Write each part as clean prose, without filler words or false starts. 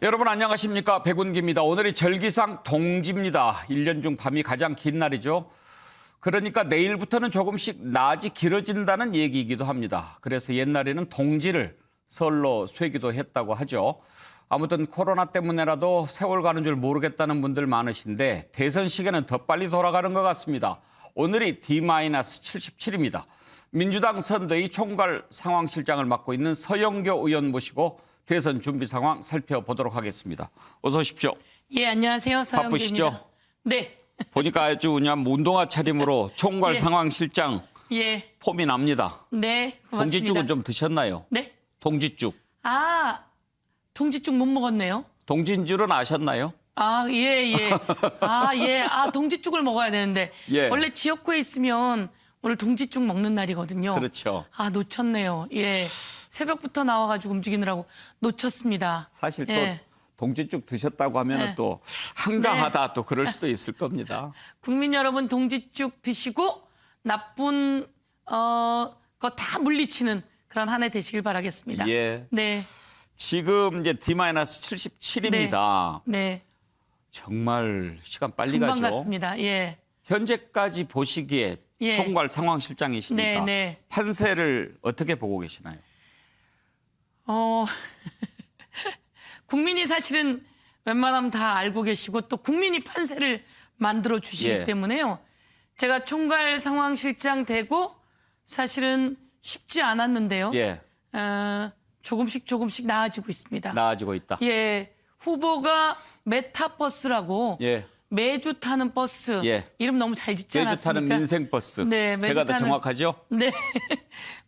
여러분 안녕하십니까? 백운기입니다. 오늘이 절기상 동지입니다. 1년 중 밤이 가장 긴 날이죠. 그러니까 내일부터는 조금씩 낮이 길어진다는 얘기이기도 합니다. 그래서 옛날에는 동지를 설로 쇠기도 했다고 하죠. 아무튼 코로나 때문에라도 세월 가는 줄 모르겠다는 분들 많으신데 대선 시계는 더 빨리 돌아가는 것 같습니다. 오늘이 D-77입니다. 민주당 선대위 총괄 상황실장을 맡고 있는 서영교 의원 모시고 대선 준비 상황 살펴보도록 하겠습니다. 어서 오십시오. 예, 안녕하세요. 서영교입니다. 바쁘시죠? 네. 보니까 아주 그냥 운동화 차림으로 총괄 예. 상황실장 예. 폼이 납니다. 네, 고맙습니다. 동지죽은 좀 드셨나요? 네. 동지죽. 아, 동지죽 못 먹었네요. 동진 줄은 아셨나요? 아, 예, 예. 아, 예. 아, 동지죽을 먹어야 되는데. 예. 원래 지역구에 있으면 오늘 동지죽 먹는 날이거든요. 그렇죠. 아, 놓쳤네요. 예. 새벽부터 나와가지고 움직이느라고 놓쳤습니다. 사실 또 예. 동지죽 드셨다고 하면 네. 또 한가하다 또 그럴 수도 있을 겁니다. 국민 여러분 동지죽 드시고 나쁜 거 다 물리치는 그런 한 해 되시길 바라겠습니다. 예. 네. 지금 이제 D-77입니다. 네. 정말 시간 빨리 금방 가죠. 갔습니다. 예. 현재까지 보시기에 예. 총괄 상황실장이시니까 네, 네. 판세를 어떻게 보고 계시나요? 국민이 사실은 웬만하면 다 알고 계시고 또 국민이 판세를 만들어 주시기 예. 때문에요. 제가 총괄 상황실장 되고 사실은 쉽지 않았는데요. 예, 조금씩 나아지고 있습니다. 나아지고 있다. 예. 후보가 메타버스라고 예. 매주 타는 버스. 예. 이름 너무 잘 짓지 매주 않았습니까? 타는 민생버스. 네, 매주 제가 더 타는- 정확하죠? 네.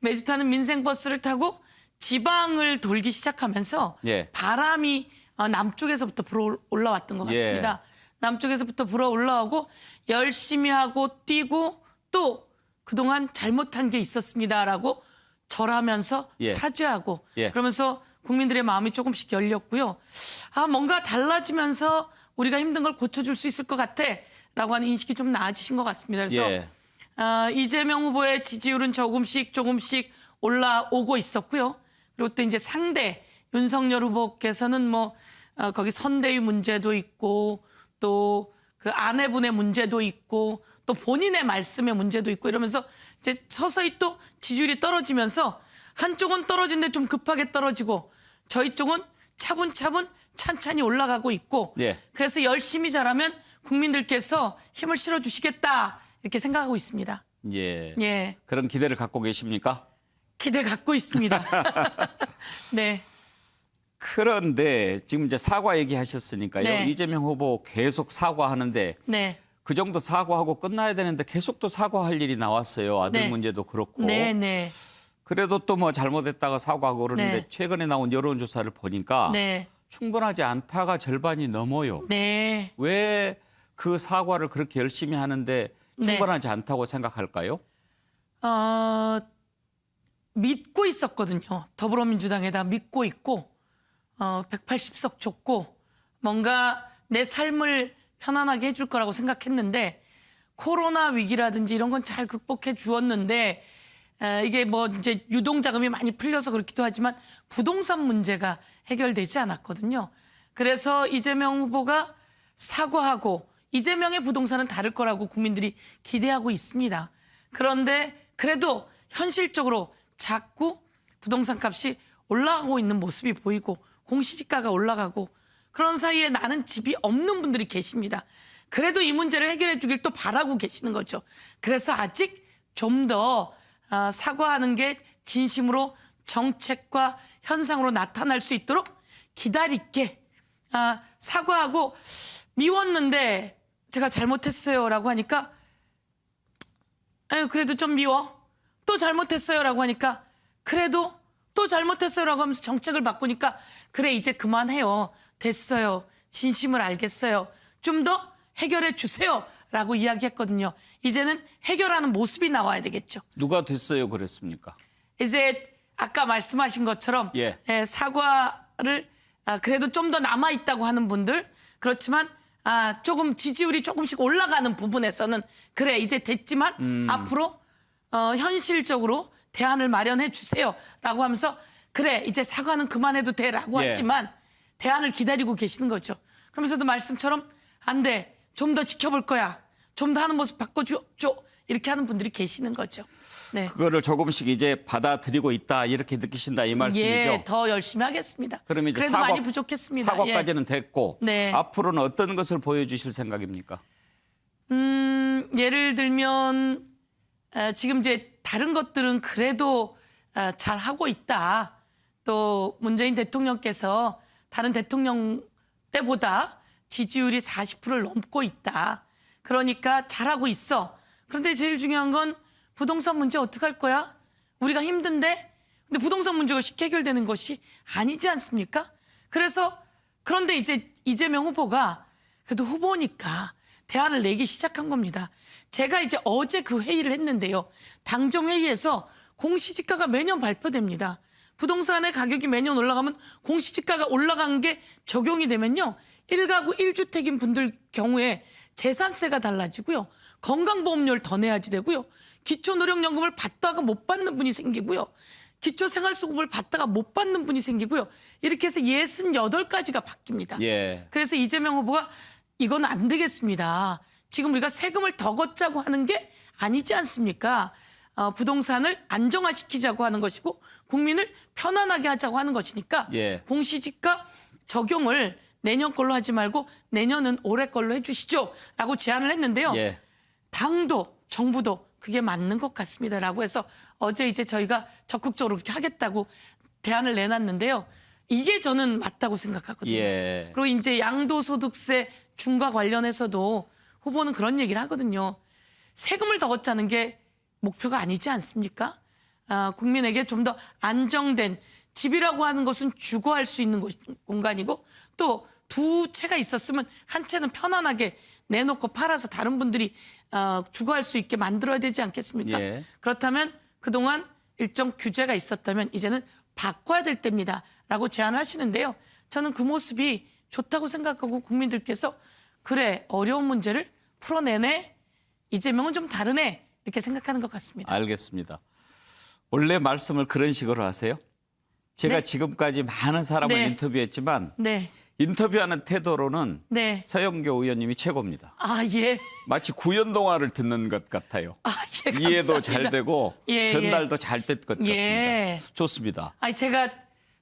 매주 타는 민생버스를 타고 지방을 돌기 시작하면서 예. 바람이 남쪽에서부터 불어 올라왔던 것 예. 같습니다. 남쪽에서부터 불어 올라오고 열심히 하고 뛰고 또 그동안 잘못한 게 있었습니다라고 절하면서 예. 사죄하고 예. 그러면서 국민들의 마음이 조금씩 열렸고요. 아, 뭔가 달라지면서 우리가 힘든 걸 고쳐줄 수 있을 것 같아라고 하는 인식이 좀 나아지신 것 같습니다. 그래서 예. 이재명 후보의 지지율은 조금씩 올라오고 있었고요. 그리고 또 이제 상대 윤석열 후보께서는 거기 선대위 문제도 있고 또 그 아내분의 문제도 있고 또 본인의 말씀의 문제도 있고 이러면서 이제 서서히 또 지지율이 떨어지면서 한쪽은 떨어진데 좀 급하게 떨어지고 저희 쪽은 차분차분 찬찬히 올라가고 있고 예. 그래서 열심히 잘하면 국민들께서 힘을 실어주시겠다 이렇게 생각하고 있습니다. 예. 예. 그런 기대를 갖고 계십니까? 기대 갖고 있습니다. 네. 그런데 지금 이제 사과 얘기하셨으니까요. 네. 이재명 후보 계속 사과하는데 네. 그 정도 사과하고 끝나야 되는데 계속 또 사과할 일이 나왔어요. 아들 네. 문제도 그렇고. 네, 네. 그래도 또 뭐 잘못했다가 사과하고 그러는데 네. 최근에 나온 여론조사를 보니까 네. 충분하지 않다가 절반이 넘어요. 네. 왜 그 사과를 그렇게 열심히 하는데 충분하지 않다고 생각할까요? 믿고 있었거든요. 더불어민주당에다 믿고 있고 180석 줬고 뭔가 내 삶을 편안하게 해줄 거라고 생각했는데 코로나 위기라든지 이런 건 잘 극복해 주었는데 이게 이제 유동자금이 많이 풀려서 그렇기도 하지만 부동산 문제가 해결되지 않았거든요. 그래서 이재명 후보가 사과하고 이재명의 부동산은 다를 거라고 국민들이 기대하고 있습니다. 그런데 그래도 현실적으로 자꾸 부동산 값이 올라가고 있는 모습이 보이고 공시지가가 올라가고 그런 사이에 나는 집이 없는 분들이 계십니다. 그래도 이 문제를 해결해 주길 또 바라고 계시는 거죠. 그래서 아직 좀 더 사과하는 게 진심으로 정책과 현상으로 나타날 수 있도록 기다릴게. 사과하고 미웠는데 제가 잘못했어요라고 하니까 그래도 좀 미워. 또 잘못했어요라고 하니까 그래도 또 잘못했어요라고 하면서 정책을 바꾸니까 그래 이제 그만해요. 됐어요. 진심을 알겠어요. 좀 더 해결해 주세요라고 이야기했거든요. 이제는 해결하는 모습이 나와야 되겠죠. 누가 됐어요 그랬습니까? 이제 아까 말씀하신 것처럼 예. 사과를 그래도 좀 더 남아있다고 하는 분들 그렇지만 조금 지지율이 조금씩 올라가는 부분에서는 그래 이제 됐지만 앞으로 현실적으로 대안을 마련해 주세요라고 하면서 그래 이제 사과는 그만해도 돼라고 예. 하지만 대안을 기다리고 계시는 거죠. 그러면서도 말씀처럼 안 돼. 좀 더 지켜볼 거야. 좀 더 하는 모습 바꿔줘. 이렇게 하는 분들이 계시는 거죠. 네. 그거를 조금씩 이제 받아들이고 있다 이렇게 느끼신다 이 말씀이죠. 예, 더 열심히 하겠습니다. 그러면 이제 그래도 많이 부족했습니다. 사과까지는 됐고 네. 앞으로는 어떤 것을 보여주실 생각입니까? 예를 들면 지금 이제 다른 것들은 그래도 잘 하고 있다. 또 문재인 대통령께서 다른 대통령 때보다 지지율이 40%를 넘고 있다. 그러니까 잘하고 있어. 그런데 제일 중요한 건 부동산 문제 어떡할 거야? 우리가 힘든데? 근데 부동산 문제가 쉽게 해결되는 것이 아니지 않습니까? 그런데 이제 이재명 후보가 그래도 후보니까 대안을 내기 시작한 겁니다. 제가 이제 어제 그 회의를 했는데요. 당정회의에서 공시지가가 매년 발표됩니다. 부동산의 가격이 매년 올라가면 공시지가가 올라간 게 적용이 되면요. 1가구 1주택인 분들 경우에 재산세가 달라지고요. 건강보험료를 더 내야지 되고요. 기초노령연금을 받다가 못 받는 분이 생기고요. 기초생활수급을 받다가 못 받는 분이 생기고요. 이렇게 해서 68가지가 바뀝니다. 예. 그래서 이재명 후보가 이건 안 되겠습니다. 지금 우리가 세금을 더 걷자고 하는 게 아니지 않습니까? 부동산을 안정화시키자고 하는 것이고 국민을 편안하게 하자고 하는 것이니까 예. 공시지가 적용을 내년 걸로 하지 말고 내년은 올해 걸로 해주시죠 라고 제안을 했는데요. 예. 당도 정부도 그게 맞는 것 같습니다라고 해서 어제 이제 저희가 적극적으로 그렇게 하겠다고 대안을 내놨는데요. 이게 저는 맞다고 생각하거든요. 예. 그리고 이제 양도소득세 중과 관련해서도 후보는 그런 얘기를 하거든요. 세금을 더 걷자는 게 목표가 아니지 않습니까? 국민에게 좀 더 안정된 집이라고 하는 것은 주거할 수 있는 공간이고 또 두 채가 있었으면 한 채는 편안하게 내놓고 팔아서 다른 분들이 주거할 수 있게 만들어야 되지 않겠습니까? 예. 그렇다면 그동안 일정 규제가 있었다면 이제는 바꿔야 될 때입니다라고 제안을 하시는데요. 저는 그 모습이 좋다고 생각하고 국민들께서 그래 어려운 문제를 풀어내네. 이재명은 좀 다르네. 이렇게 생각하는 것 같습니다. 알겠습니다. 원래 말씀을 그런 식으로 하세요? 제가 네. 지금까지 많은 사람을 네. 인터뷰했지만 네. 인터뷰하는 태도로는 네. 서영교 의원님이 최고입니다. 아, 예. 마치 구연동화를 듣는 것 같아요. 아, 예. 감사합니다. 이해도 잘 되고 예, 전달도 잘 될 것 같습니다. 예. 좋습니다. 아니, 제가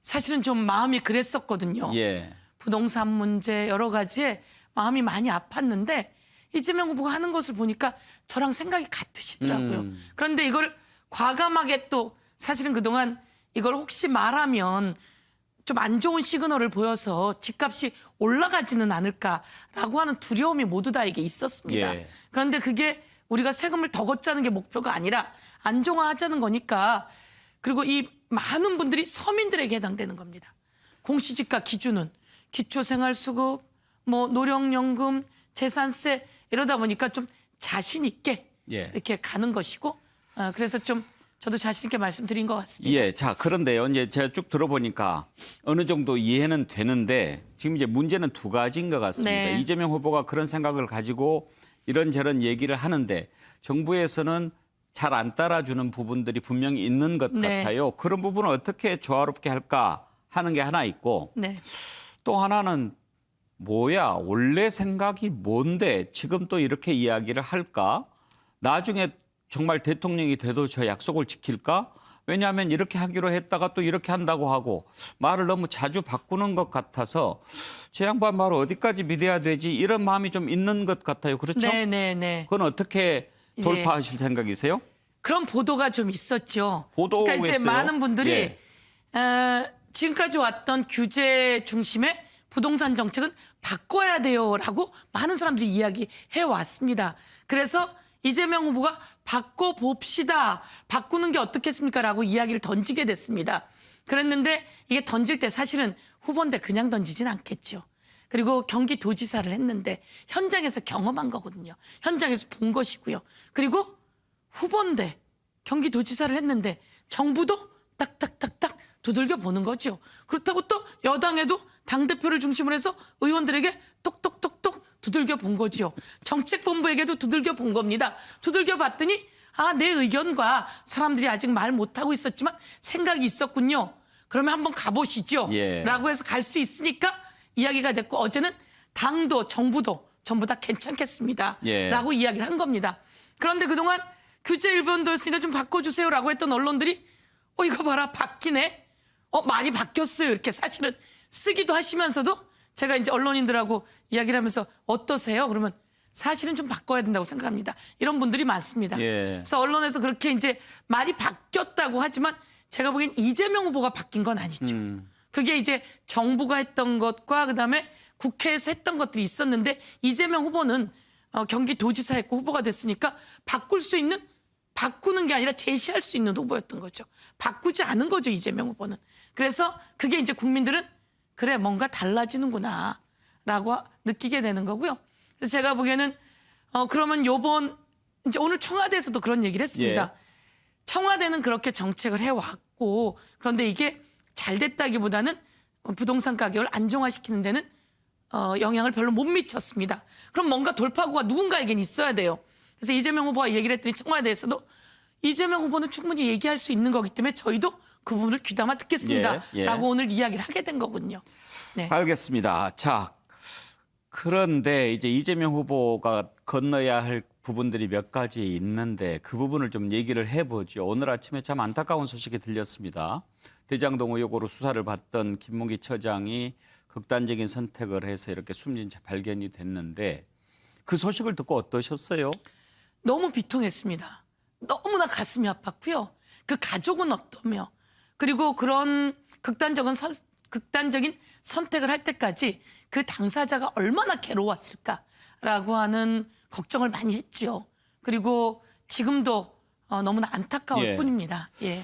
사실은 좀 마음이 그랬었거든요. 예. 부동산 문제 여러 가지에 마음이 많이 아팠는데 이재명 후보가 하는 것을 보니까 저랑 생각이 같으시더라고요. 그런데 이걸 과감하게 또 사실은 그동안 이걸 혹시 말하면 좀 안 좋은 시그널을 보여서 집값이 올라가지는 않을까라고 하는 두려움이 모두 다에게 있었습니다. 예. 그런데 그게 우리가 세금을 더 걷자는 게 목표가 아니라 안정화하자는 거니까 그리고 이 많은 분들이 서민들에게 해당되는 겁니다. 공시지가 기준은 기초생활수급, 뭐 노령연금, 재산세 이러다 보니까 좀 자신 있게 예. 이렇게 가는 것이고 그래서 좀 저도 자신 있게 말씀드린 것 같습니다. 예. 자, 그런데요. 이제 제가 쭉 들어보니까 어느 정도 이해는 되는데 지금 이제 문제는 두 가지인 것 같습니다. 네. 이재명 후보가 그런 생각을 가지고 이런저런 얘기를 하는데 정부에서는 잘 안 따라주는 부분들이 분명히 있는 것 네. 같아요. 그런 부분을 어떻게 조화롭게 할까 하는 게 하나 있고 네. 또 하나는 뭐야 원래 생각이 뭔데 지금 또 이렇게 이야기를 할까? 나중에 정말 대통령이 돼도 저 약속을 지킬까? 왜냐하면 이렇게 하기로 했다가 또 이렇게 한다고 하고 말을 너무 자주 바꾸는 것 같아서 제 양반 말을 어디까지 믿어야 되지 이런 마음이 좀 있는 것 같아요. 그렇죠? 네. 그건 어떻게 돌파하실 생각이세요? 그런 보도가 좀 있었죠. 보도가 그러니까 이제 있어요? 많은 분들이 예. 지금까지 왔던 규제 중심의 부동산 정책은 바꿔야 돼요라고 많은 사람들이 이야기해 왔습니다. 그래서 이재명 후보가 바꿔봅시다. 바꾸는 게 어떻겠습니까라고 이야기를 던지게 됐습니다. 그랬는데 이게 던질 때 사실은 후보인데 그냥 던지진 않겠죠. 그리고 경기도지사를 했는데 현장에서 경험한 거거든요. 현장에서 본 것이고요. 그리고 후보인데 경기도지사를 했는데 정부도 딱딱딱딱 두들겨 보는 거죠. 그렇다고 또 여당에도 당대표를 중심으로 해서 의원들에게 똑똑똑똑 두들겨 본 거죠. 정책본부에게도 두들겨 본 겁니다. 두들겨 봤더니 내 의견과 사람들이 아직 말 못하고 있었지만 생각이 있었군요. 그러면 한번 가보시죠. 예. 라고 해서 갈 수 있으니까 이야기가 됐고 어제는 당도 정부도 전부 다 괜찮겠습니다. 예. 라고 이야기를 한 겁니다. 그런데 그동안 규제 일본도였으니까 좀 바꿔주세요라고 했던 언론들이 이거 봐라 바뀌네. 많이 바뀌었어요. 이렇게 사실은 쓰기도 하시면서도 제가 이제 언론인들하고 이야기를 하면서 어떠세요? 그러면 사실은 좀 바꿔야 된다고 생각합니다. 이런 분들이 많습니다. 예. 그래서 언론에서 그렇게 이제 말이 바뀌었다고 하지만 제가 보기엔 이재명 후보가 바뀐 건 아니죠. 그게 이제 정부가 했던 것과 그다음에 국회에서 했던 것들이 있었는데 이재명 후보는 경기도지사 했고 후보가 됐으니까 바꾸는 게 아니라 제시할 수 있는 후보였던 거죠. 바꾸지 않은 거죠, 이재명 후보는. 그래서 그게 이제 국민들은 그래, 뭔가 달라지는구나 라고 느끼게 되는 거고요. 그래서 제가 보기에는 그러면 이제 오늘 청와대에서도 그런 얘기를 했습니다. 예. 청와대는 그렇게 정책을 해왔고 그런데 이게 잘 됐다기보다는 부동산 가격을 안정화시키는 데는 영향을 별로 못 미쳤습니다. 그럼 뭔가 돌파구가 누군가에겐 있어야 돼요. 그래서 이재명 후보가 얘기를 했더니 청와대에서도 이재명 후보는 충분히 얘기할 수 있는 거기 때문에 저희도 그 부분을 귀담아 듣겠습니다. 예. 라고 오늘 이야기를 하게 된 거군요. 네. 알겠습니다. 자, 그런데 이제 이재명 후보가 건너야 할 부분들이 몇 가지 있는데 그 부분을 좀 얘기를 해보죠. 오늘 아침에 참 안타까운 소식이 들렸습니다. 대장동 의혹으로 수사를 받던 김문기 처장이 극단적인 선택을 해서 이렇게 숨진 채 발견이 됐는데 그 소식을 듣고 어떠셨어요? 너무 비통했습니다. 너무나 가슴이 아팠고요. 그 가족은 어떠며 그리고 그런 극단적인 선택을 할 때까지 그 당사자가 얼마나 괴로웠을까라고 하는 걱정을 많이 했죠. 그리고 지금도 너무나 안타까울 예. 뿐입니다. 예.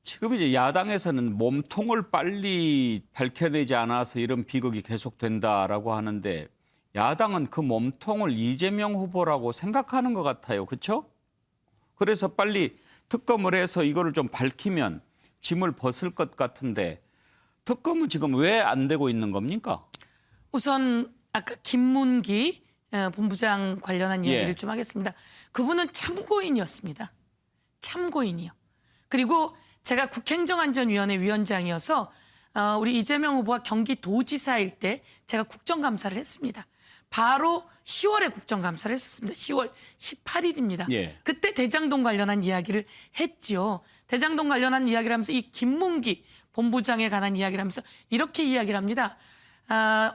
지금 이제 야당에서는 몸통을 빨리 밝혀내지 않아서 이런 비극이 계속된다라고 하는데 야당은 그 몸통을 이재명 후보라고 생각하는 것 같아요. 그렇죠? 그래서 빨리 특검을 해서 이거를 좀 밝히면 짐을 벗을 것 같은데 특검은 지금 왜 안 되고 있는 겁니까? 우선 아까 김문기 본부장 관련한 이야기를 예. 좀 하겠습니다. 그분은 참고인이었습니다. 참고인이요. 그리고 제가 국행정안전위원회 위원장이어서 우리 이재명 후보가 경기도지사일 때 제가 국정감사를 했습니다. 바로 10월에 국정감사를 했었습니다. 10월 18일입니다. 예. 그때 대장동 관련한 이야기를 했지요. 대장동 관련한 이야기를 하면서 이 김문기 본부장에 관한 이야기를 하면서 이렇게 이야기를 합니다.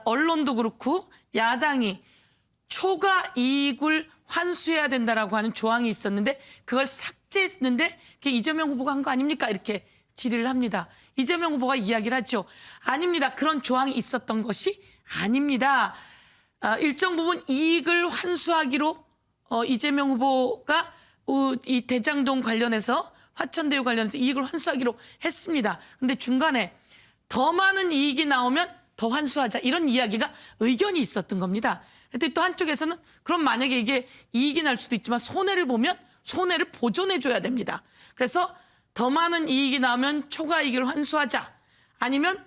언론도 그렇고 야당이 초과 이익을 환수해야 된다라고 하는 조항이 있었는데 그걸 삭제했는데 그게 이재명 후보가 한 거 아닙니까? 이렇게 질의를 합니다. 이재명 후보가 이야기를 하죠. 아닙니다. 그런 조항이 있었던 것이 아닙니다. 일정 부분 이익을 환수하기로 이재명 후보가 이 대장동 관련해서 화천대유 관련해서 이익을 환수하기로 했습니다. 근데 중간에 더 많은 이익이 나오면 더 환수하자 이런 이야기가 의견이 있었던 겁니다. 근데 또 한쪽에서는 그럼 만약에 이게 이익이 날 수도 있지만 손해를 보면 손해를 보존해 줘야 됩니다. 그래서 더 많은 이익이 나오면 초과 이익을 환수하자 아니면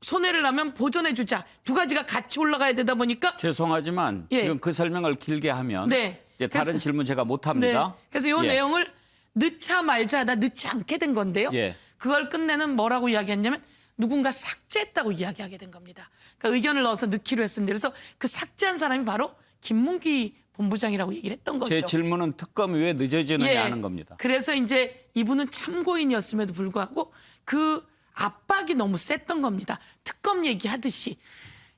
손해를 나면 보존해 주자 두 가지가 같이 올라가야 되다 보니까 죄송하지만 예. 지금 그 설명을 길게 하면 네. 이제 다른 그래서- 질문 제가 못 합니다. 네. 그래서 이 예. 내용을 넣자 말자 하다 넣지 않게 된 건데요. 예. 그걸 끝내는 뭐라고 이야기했냐면 누군가 삭제했다고 이야기하게 된 겁니다. 그러니까 의견을 넣어서 넣기로 했습니다. 그래서 그 삭제한 사람이 바로 김문기 본부장이라고 얘기를 했던 거죠. 제 질문은 특검이 왜 늦어지느냐는 겁니다. 그래서 이제 이분은 참고인이었음에도 불구하고 그 압박이 너무 셌던 겁니다. 특검 얘기하듯이.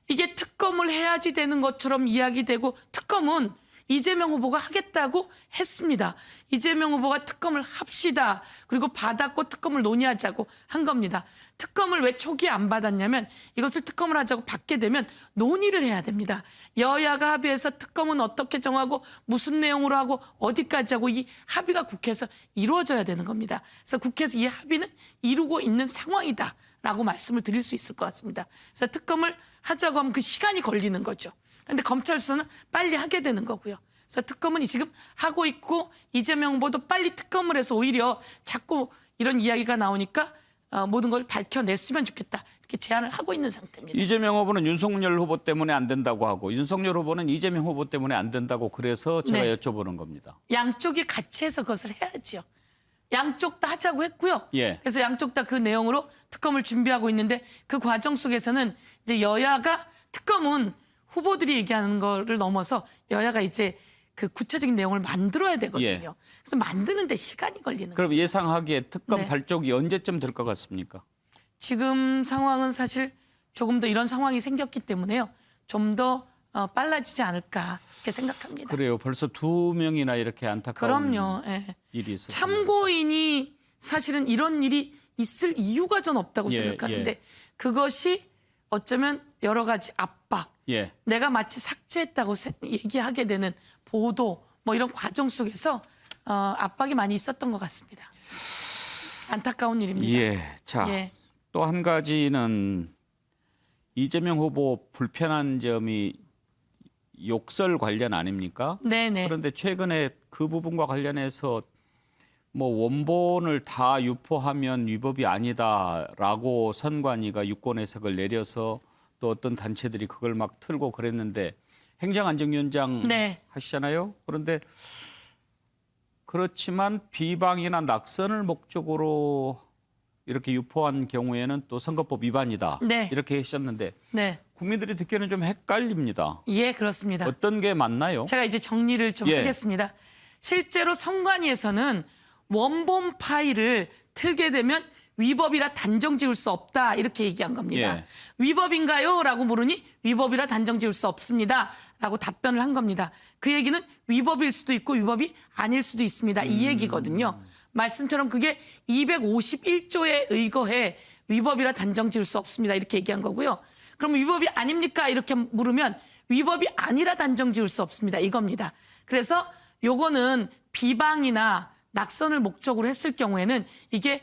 이게 특검을 해야지 되는 것처럼 이야기되고 특검은 이재명 후보가 하겠다고 했습니다. 이재명 후보가 특검을 합시다. 그리고 받았고 특검을 논의하자고 한 겁니다. 특검을 왜 초기에 안 받았냐면 이것을 특검을 하자고 받게 되면 논의를 해야 됩니다. 여야가 합의해서 특검은 어떻게 정하고 무슨 내용으로 하고 어디까지 하고 이 합의가 국회에서 이루어져야 되는 겁니다. 그래서 국회에서 이 합의는 이루고 있는 상황이다라고 말씀을 드릴 수 있을 것 같습니다. 그래서 특검을 하자고 하면 그 시간이 걸리는 거죠. 그런데 검찰 수사는 빨리 하게 되는 거고요. 그래서 특검은 지금 하고 있고 이재명 후보도 빨리 특검을 해서 오히려 자꾸 이런 이야기가 나오니까 모든 걸 밝혀냈으면 좋겠다. 이렇게 제안을 하고 있는 상태입니다. 이재명 후보는 윤석열 후보 때문에 안 된다고 하고 윤석열 후보는 이재명 후보 때문에 안 된다고 그래서 제가 네. 여쭤보는 겁니다. 양쪽이 같이 해서 그것을 해야죠. 양쪽 다 하자고 했고요. 예. 그래서 양쪽 다 그 내용으로 특검을 준비하고 있는데 그 과정 속에서는 이제 여야가 특검은 후보들이 얘기하는 거를 넘어서 여야가 이제 그 구체적인 내용을 만들어야 되거든요. 예. 그래서 만드는데 시간이 걸리는 거예요. 그럼 예상하기에 특검 네. 발족이 언제쯤 될 것 같습니까? 지금 상황은 사실 조금 더 이런 상황이 생겼기 때문에요. 좀 더 빨라지지 않을까 이렇게 생각합니다. 그래요. 벌써 2명이나 이렇게 안타까운 그럼요. 예. 일이 있었습니다. 참고인이 사실은 이런 일이 있을 이유가 전 없다고 예, 생각하는데 예. 그것이 어쩌면 여러 가지 압박, 예. 내가 마치 삭제했다고 얘기하게 되는 보도 뭐 이런 과정 속에서 압박이 많이 있었던 것 같습니다. 안타까운 일입니다. 예. 자, 예. 또 한 가지는 이재명 후보 불편한 점이 욕설 관련 아닙니까? 네네. 그런데 최근에 그 부분과 관련해서 뭐 원본을 다 유포하면 위법이 아니다라고 선관위가 유권 해석을 내려서 또 어떤 단체들이 그걸 막 틀고 그랬는데 행정안전위원장 네. 하시잖아요. 그런데 그렇지만 비방이나 낙선을 목적으로 이렇게 유포한 경우에는 또 선거법 위반이다. 네. 이렇게 하셨는데 네. 국민들이 듣기에는 좀 헷갈립니다. 예, 그렇습니다. 어떤 게 맞나요? 제가 이제 정리를 좀 예. 하겠습니다. 실제로 선관위에서는 원본 파일을 틀게 되면 위법이라 단정 지을 수 없다 이렇게 얘기한 겁니다. 예. 위법인가요? 라고 물으니 위법이라 단정 지을 수 없습니다. 라고 답변을 한 겁니다. 그 얘기는 위법일 수도 있고 위법이 아닐 수도 있습니다. 이 얘기거든요. 말씀처럼 그게 251조에 의거해 위법이라 단정 지을 수 없습니다. 이렇게 얘기한 거고요. 그럼 위법이 아닙니까? 이렇게 물으면 위법이 아니라 단정 지을 수 없습니다. 이겁니다. 그래서 요거는 비방이나 낙선을 목적으로 했을 경우에는 이게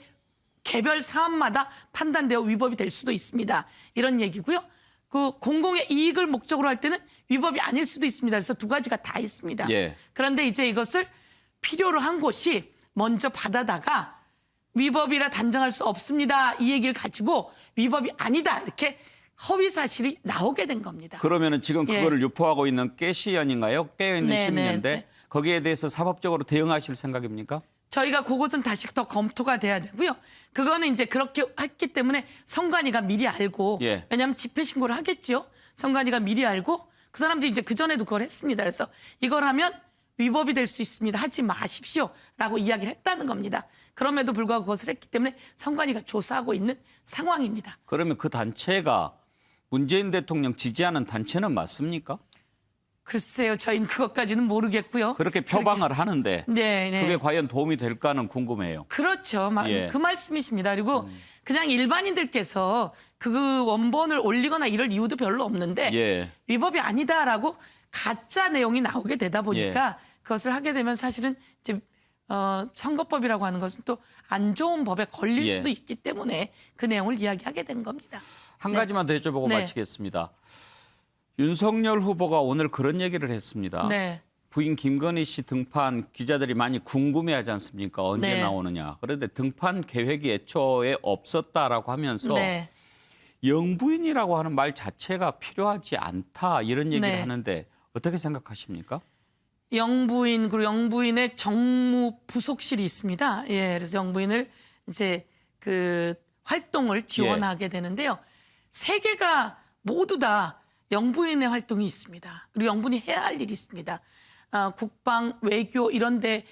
개별 사안마다 판단되어 위법이 될 수도 있습니다. 이런 얘기고요. 그 공공의 이익을 목적으로 할 때는 위법이 아닐 수도 있습니다. 그래서 두 가지가 다 있습니다. 예. 그런데 이제 이것을 필요로 한 곳이 먼저 받아다가 위법이라 단정할 수 없습니다. 이 얘기를 가지고 위법이 아니다. 이렇게 허위 사실이 나오게 된 겁니다. 그러면은 지금 예. 그거를 유포하고 있는 깨시연인가요? 깨어있는 네, 시민인데 네. 거기에 대해서 사법적으로 대응하실 생각입니까? 저희가 그것은 다시 더 검토가 돼야 되고요. 그거는 이제 그렇게 했기 때문에 선관위가 미리 알고 예. 왜냐하면 집회 신고를 하겠죠. 선관위가 미리 알고 그 사람들이 이제 그전에도 그걸 했습니다. 그래서 이걸 하면 위법이 될 수 있습니다. 하지 마십시오라고 이야기를 했다는 겁니다. 그럼에도 불구하고 그것을 했기 때문에 선관위가 조사하고 있는 상황입니다. 그러면 그 단체가 문재인 대통령 지지하는 단체는 맞습니까? 글쎄요. 저희는 그것까지는 모르겠고요. 그렇게 표방을 하는데 네, 네. 그게 과연 도움이 될까는 궁금해요. 그렇죠. 예. 그 말씀이십니다. 그리고 그냥 일반인들께서 그 원본을 올리거나 이럴 이유도 별로 없는데 예. 위법이 아니다라고 가짜 내용이 나오게 되다 보니까 예. 그것을 하게 되면 사실은 이제 선거법이라고 하는 것은 또 안 좋은 법에 걸릴 예. 수도 있기 때문에 그 내용을 이야기하게 된 겁니다. 한 가지만 더 여쭤보고 네. 마치겠습니다. 윤석열 후보가 오늘 그런 얘기를 했습니다. 네. 부인 김건희 씨 등판 기자들이 많이 궁금해하지 않습니까? 언제 네. 나오느냐. 그런데 등판 계획이 애초에 없었다라고 하면서 네. 영부인이라고 하는 말 자체가 필요하지 않다 이런 얘기를 네. 하는데 어떻게 생각하십니까? 영부인 그리고 영부인의 정무 부속실이 있습니다. 예, 그래서 영부인을 이제 그 활동을 지원하게 되는데요. 세 개가 모두 다 영부인의 활동이 있습니다. 그리고 영부인이 해야 할 일이 있습니다. 국방, 외교 이런데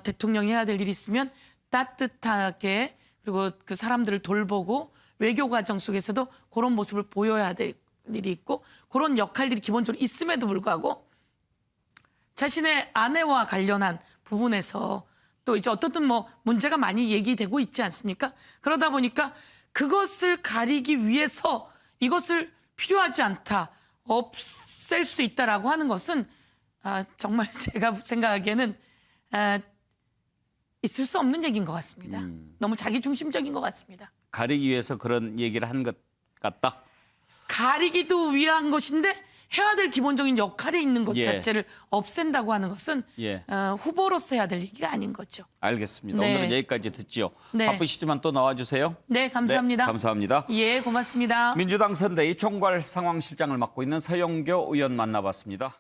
대통령이 해야 될 일이 있으면 따뜻하게 그리고 그 사람들을 돌보고 외교 과정 속에서도 그런 모습을 보여야 될 일이 있고 그런 역할들이 기본적으로 있음에도 불구하고 자신의 아내와 관련한 부분에서 또 이제 어떻든 뭐 문제가 많이 얘기되고 있지 않습니까? 그러다 보니까 그것을 가리기 위해서 이것을 필요하지 않다, 없앨 수 있다라고 하는 것은 정말 제가 생각하기에는 있을 수 없는 얘기인 것 같습니다. 너무 자기중심적인 것 같습니다. 가리기 위해서 그런 얘기를 한 것 같다. 가리기도 위한 것인데 해야 될 기본적인 역할에 있는 것 예. 자체를 없앤다고 하는 것은 예. 후보로서 해야 될 얘기가 아닌 거죠. 알겠습니다. 네. 오늘은 여기까지 듣지요. 네. 바쁘시지만 또 나와주세요. 네, 감사합니다. 네, 감사합니다. 예, 고맙습니다. 민주당 선대위 총괄 상황실장을 맡고 있는 서영교 의원 만나봤습니다.